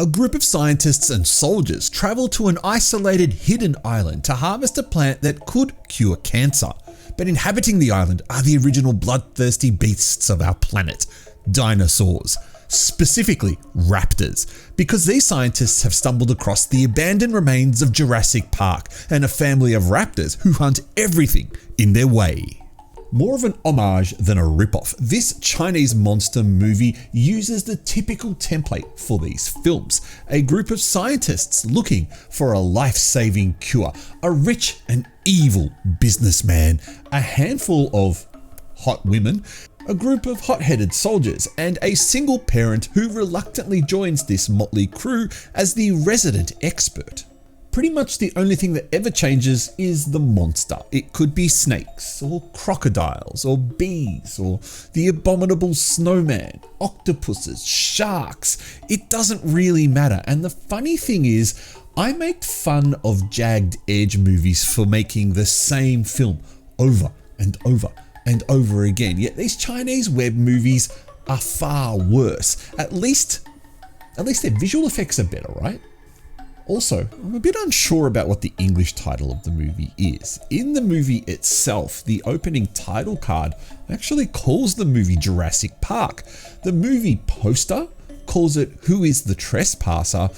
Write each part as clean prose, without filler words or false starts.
A group of scientists and soldiers travel to an isolated hidden island to harvest a plant that could cure cancer. But inhabiting the island are the original bloodthirsty beasts of our planet, dinosaurs. Specifically, raptors, because these scientists have stumbled across the abandoned remains of Jurassic Park and a family of raptors who hunt everything in their way. More of an homage than a ripoff, this Chinese monster movie uses the typical template for these films. A group of scientists looking for a life-saving cure, a rich and evil businessman, a handful of hot women, a group of hot-headed soldiers, and a single parent who reluctantly joins this motley crew as the resident expert. Pretty much the only thing that ever changes is the monster. It could be snakes, or crocodiles, or bees, or the abominable snowman, octopuses, sharks. It doesn't really matter. And the funny thing is, I make fun of Jagged Edge movies for making the same film over and over and over again. Yet these Chinese web movies are far worse. At least their visual effects are better, right? Also, I'm a bit unsure about what the English title of the movie is. In the movie itself, the opening title card actually calls the movie Jurassic Park. The movie poster calls it Who is the Trespasser?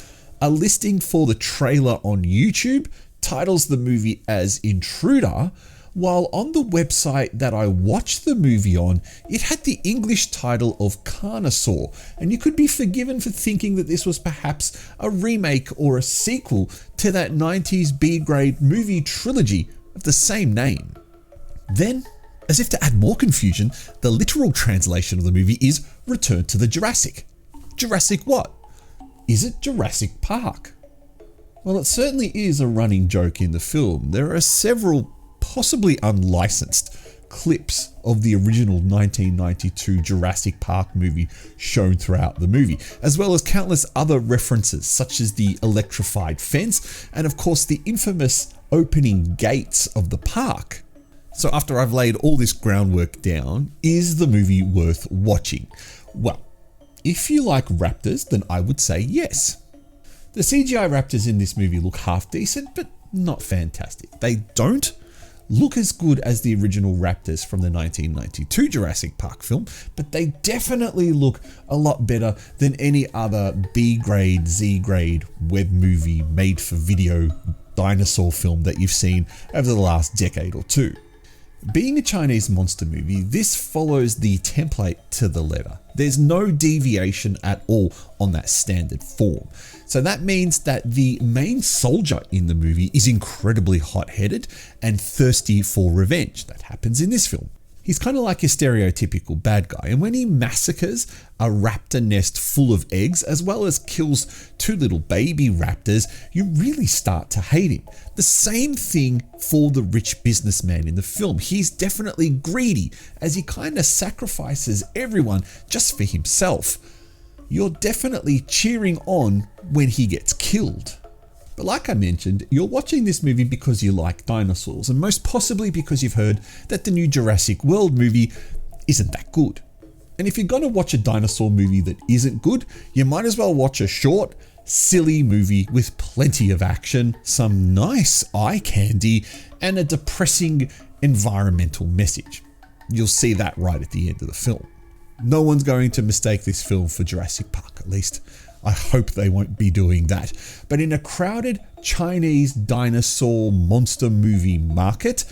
A listing for the trailer on YouTube titles the movie as Intruder, while on the website that I watched the movie on, it had the English title of Carnosaur, and you could be forgiven for thinking that this was perhaps a remake or a sequel to that 90s B-grade movie trilogy of the same name. Then, as if to add more confusion, the literal translation of the movie is Return to the Jurassic. Jurassic what? Is it Jurassic Park? Well, it certainly is a running joke in the film. There are several possibly unlicensed clips of the original 1992 Jurassic Park movie shown throughout the movie, as well as countless other references such as the electrified fence and of course the infamous opening gates of the park. So after I've laid all this groundwork down, is the movie worth watching? Well, if you like raptors, then I would say yes. The CGI raptors in this movie look half decent, but not fantastic. They don't look as good as the original raptors from the 1992 Jurassic Park film, but they definitely look a lot better than any other B-grade, Z-grade web movie made for video dinosaur film that you've seen over the last decade or two. Being a Chinese monster movie, this follows the template to the letter. There's no deviation at all on that standard form. So that means that the main soldier in the movie is incredibly hot-headed and thirsty for revenge. That happens in this film. He's kind of like your stereotypical bad guy, and when he massacres a raptor nest full of eggs as well as kills two little baby raptors, you really start to hate him. The same thing for the rich businessman in the film. He's definitely greedy as he kind of sacrifices everyone just for himself. You're definitely cheering on when he gets killed. But like I mentioned, you're watching this movie because you like dinosaurs, and most possibly because you've heard that the new Jurassic World movie isn't that good. And if you're going to watch a dinosaur movie that isn't good, you might as well watch a short, silly movie with plenty of action, some nice eye candy, and a depressing environmental message. You'll see that right at the end of the film. No one's going to mistake this film for Jurassic Park, at least I hope they won't be doing that. But in a crowded Chinese dinosaur monster movie market,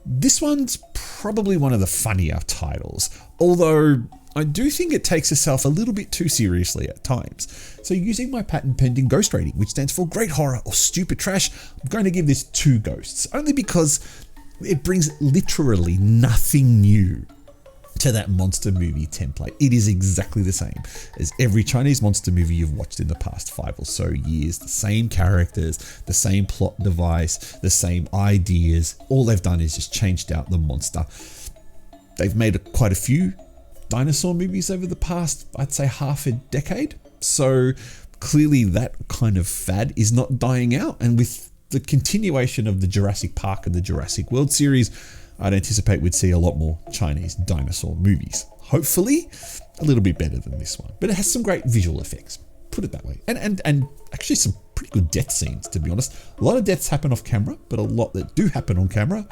this one's probably one of the funnier titles, although I do think it takes itself a little bit too seriously at times. So using my patent pending ghost rating, which stands for great horror or stupid trash, I'm going to give this 2 ghosts, only because it brings literally nothing new to that monster movie template. It is exactly the same as every Chinese monster movie you've watched in the past 5 or so years. The same characters, the same plot device, the same ideas. All they've done is just changed out the monster. They've made quite a few dinosaur movies over the past, I'd say, half a decade. So clearly that kind of fad is not dying out. And with the continuation of the Jurassic Park and the Jurassic World series, I'd anticipate we'd see a lot more Chinese dinosaur movies. Hopefully, a little bit better than this one. But it has some great visual effects. put it that way. And actually some pretty good death scenes, to be honest. A lot of deaths happen off camera, but a lot that do happen on camera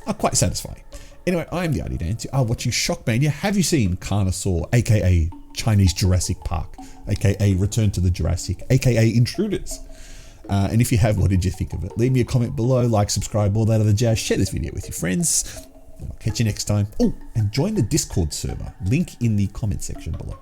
are quite satisfying. Anyway, I'm the Artie Dance. You are watching Shockmania. Have you seen Carnosaur, aka Chinese Jurassic Park, aka Return to the Jurassic, aka Intruders? And if you have, what did you think of it? Leave me a comment below, like, subscribe, all that other jazz. Share this video with your friends. I'll catch you next time. Oh, and join the Discord server. Link in the comment section below.